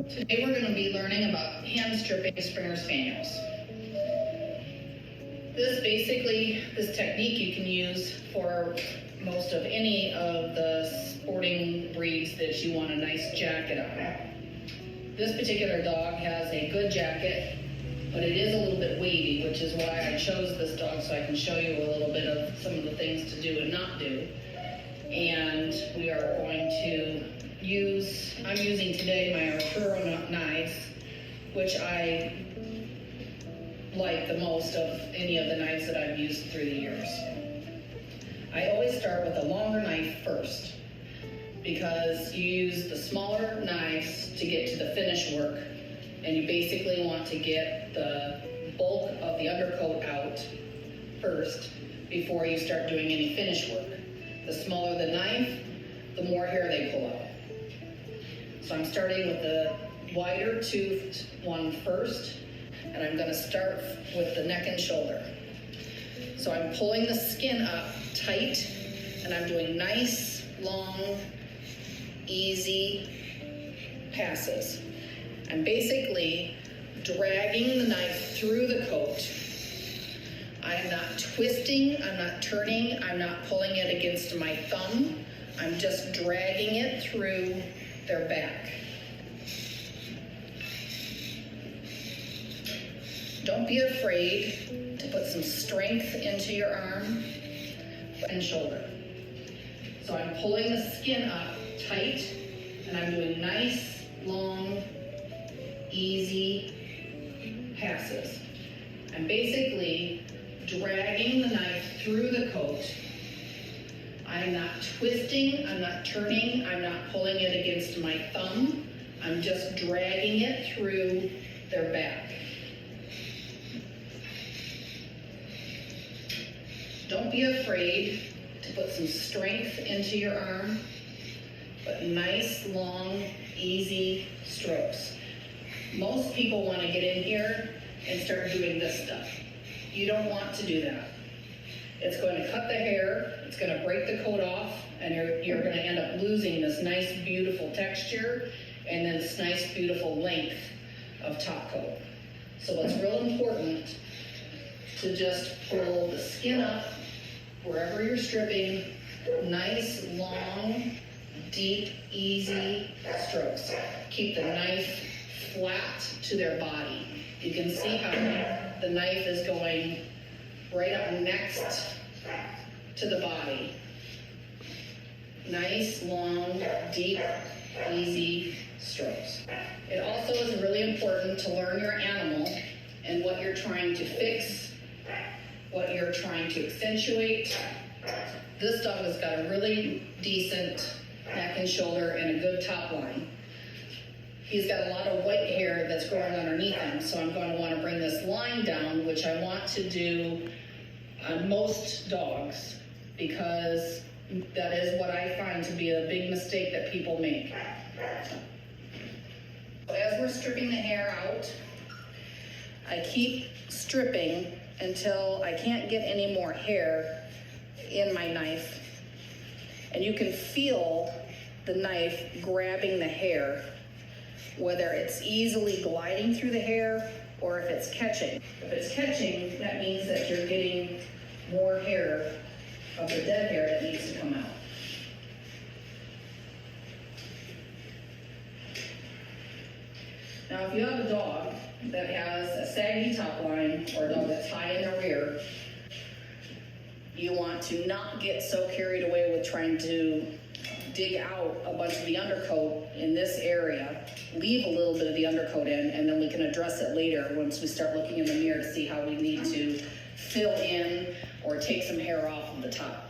Today we're going to be learning about hand stripping Springer Spaniels. This technique you can use for most of any of the sporting breeds that you want a nice jacket on. This particular dog has a good jacket, but it is a little bit weighty, which is why I chose this dog, so I can show you a little bit of some of the things to do and not do. And we are going to I'm using today my Arturo knives, which I like the most of any of the knives that I've used through the years. I always start with a longer knife first, because you use the smaller knives to get to the finish work, and you basically want to get the bulk of the undercoat out first before you start doing any finish work. The smaller the knife, the more hair they pull out. So I'm starting with the wider toothed one first, and I'm going to start with the neck and shoulder. So I'm pulling the skin up tight, and I'm doing nice, long, easy passes. I'm basically dragging the knife through the coat. I am not twisting, I'm not turning, I'm not pulling it against my thumb. I'm just dragging it through their back. Don't be afraid to put some strength into your arm and shoulder. So I'm pulling the skin up tight, and I'm doing nice, long, easy passes. I'm basically dragging the knife through the coat. I'm not twisting, I'm not turning, I'm not pulling it against my thumb. I'm just dragging it through their back. Don't be afraid to put some strength into your arm, but nice, long, easy strokes. Most people want to get in here and start doing this stuff. You don't want to do that. It's going to cut the hair, it's going to break the coat off, and you're going to end up losing this nice, beautiful texture and then this nice, beautiful length of top coat. So it's real important to just pull the skin up wherever you're stripping, nice, long, deep, easy strokes. Keep the knife flat to their body. You can see how the knife is going right up next to the body. Nice, long, deep, easy strokes. It also is really important to learn your animal and what you're trying to fix, what you're trying to accentuate. This dog has got a really decent neck and shoulder and a good top line. He's got a lot of white hair that's growing underneath him, so I'm going to want to bring this line down, which I want to do on most dogs, because that is what I find to be a big mistake that people make. As we're stripping the hair out, I keep stripping until I can't get any more hair in my knife. And you can feel the knife grabbing the hair, whether it's easily gliding through the hair or if it's catching. If it's catching, that means that you're getting more hair of the dead hair that needs to come out. Now, if you have a dog that has a saggy top line or a dog that's high in the rear, you want to not get so carried away with trying to dig out a bunch of the undercoat in this area. Leave a little bit of the undercoat in, and then we can address it later once we start looking in the mirror to see how we need to fill in or take some hair off of the top.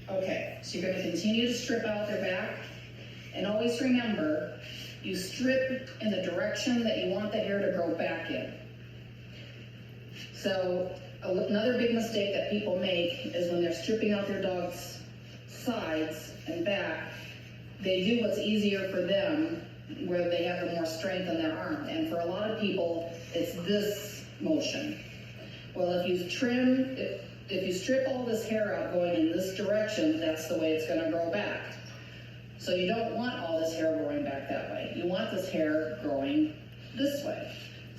Okay, so you're going to continue to strip out their back, and always remember, you strip in the direction that you want the hair to grow back in. So another big mistake that people make is when they're stripping out their dog's sides and back, they do what's easier for them, where they have the more strength in their arm. And for a lot of people, it's this motion. Well, if you strip all this hair out going in this direction, that's the way it's going to grow back. So you don't want all this hair growing back that way. You want this hair growing this way.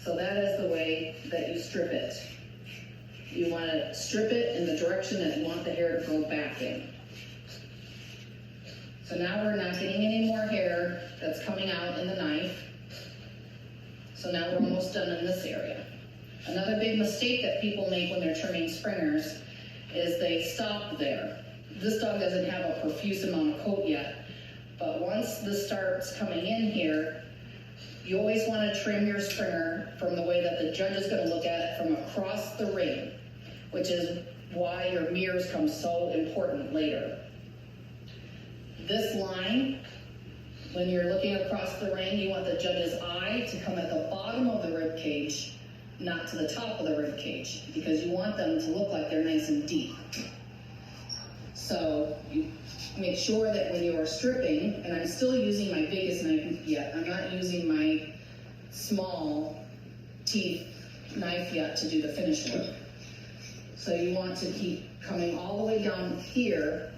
So that is the way that you strip it. You want to strip it in the direction that you want the hair to grow back in. So now we're not getting any more hair that's coming out in the knife. So now we're almost done in this area. Another big mistake that people make when they're trimming springers is they stop there. This dog doesn't have a profuse amount of coat yet, but once this starts coming in here, you always want to trim your springer from the way that the judge is going to look at it from across the ring, which is why your mirrors come so important later. This line, when you're looking across the ring, you want the judge's eye to come at the bottom of the rib cage, not to the top of the rib cage, because you want them to look like they're nice and deep. So you make sure that when you are stripping, and I'm still using my biggest knife yet, I'm not using my small teeth knife yet to do the finish work. So you want to keep coming all the way down here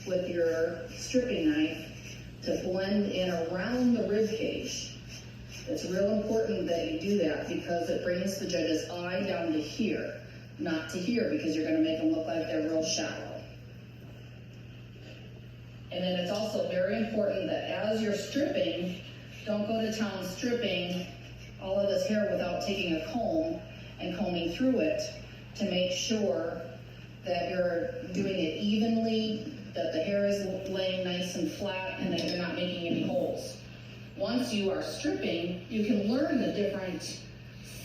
with your stripping knife to blend in around the rib cage. It's real important that you do that because it brings the judge's eye down to here, not to here, because you're going to make them look like they're real shallow. And then it's also very important that as you're stripping, don't go to town stripping all of this hair without taking a comb and combing through it to make sure that you're doing it evenly, that the hair is laying nice and flat, and that you're not making any holes. Once you are stripping, you can learn the different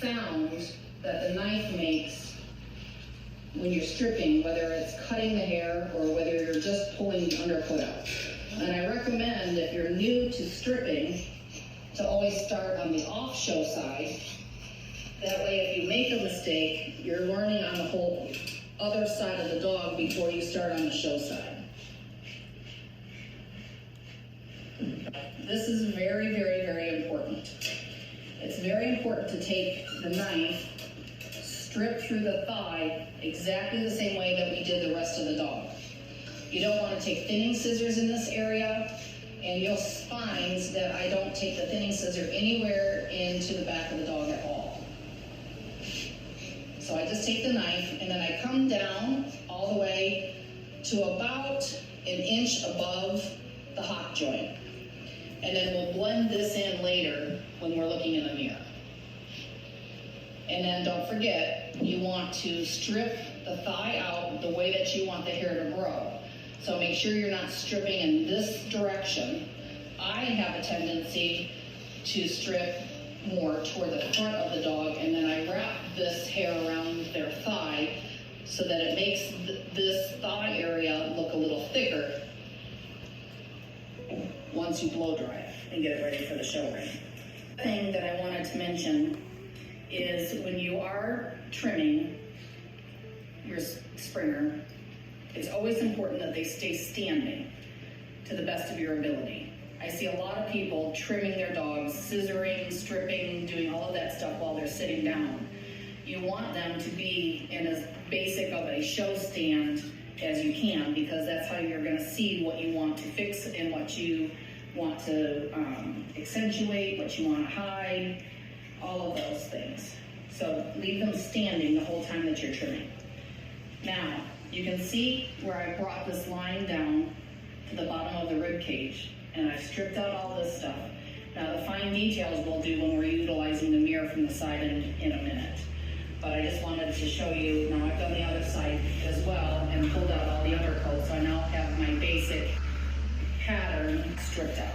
sounds that the knife makes when you're stripping, whether it's cutting the hair or whether you're just pulling the undercoat out. And I recommend, if you're new to stripping, to always start on the off-show side. That way, if you make a mistake, you're learning on the whole other side of the dog before you start on the show side. This is very, very, very important. It's very important to take the knife, strip through the thigh exactly the same way that we did the rest of the dog. You don't want to take thinning scissors in this area, and you'll find that I don't take the thinning scissor anywhere into the back of the dog at all. So I just take the knife, and then I come down all the way to about an inch above the hock joint. And then we'll blend this in later when we're looking in the mirror. And then don't forget, you want to strip the thigh out the way that you want the hair to grow. So make sure you're not stripping in this direction. I have a tendency to strip more toward the front of the dog, and then I wrap this hair around their thigh so that it makes this thigh area look a little thicker once you blow dry it and get it ready for the show ring. The thing that I wanted to mention is when you are trimming your springer, it's always important that they stay standing to the best of your ability. I see a lot of people trimming their dogs, scissoring, stripping, doing all of that stuff while they're sitting down. You want them to be in as basic of a show stand as you can, because that's how you're going to see what you want to fix and what you want to accentuate, what you want to hide, all of those things. So leave them standing the whole time that you're trimming. Now, you can see where I brought this line down to the bottom of the rib cage, and I've stripped out all this stuff. Now, the fine details we'll do when we're utilizing the mirror from the side in a minute. But I just wanted to show you, now I've done the other side as well and pulled out all the undercoat, so I now have my basic pattern stripped out.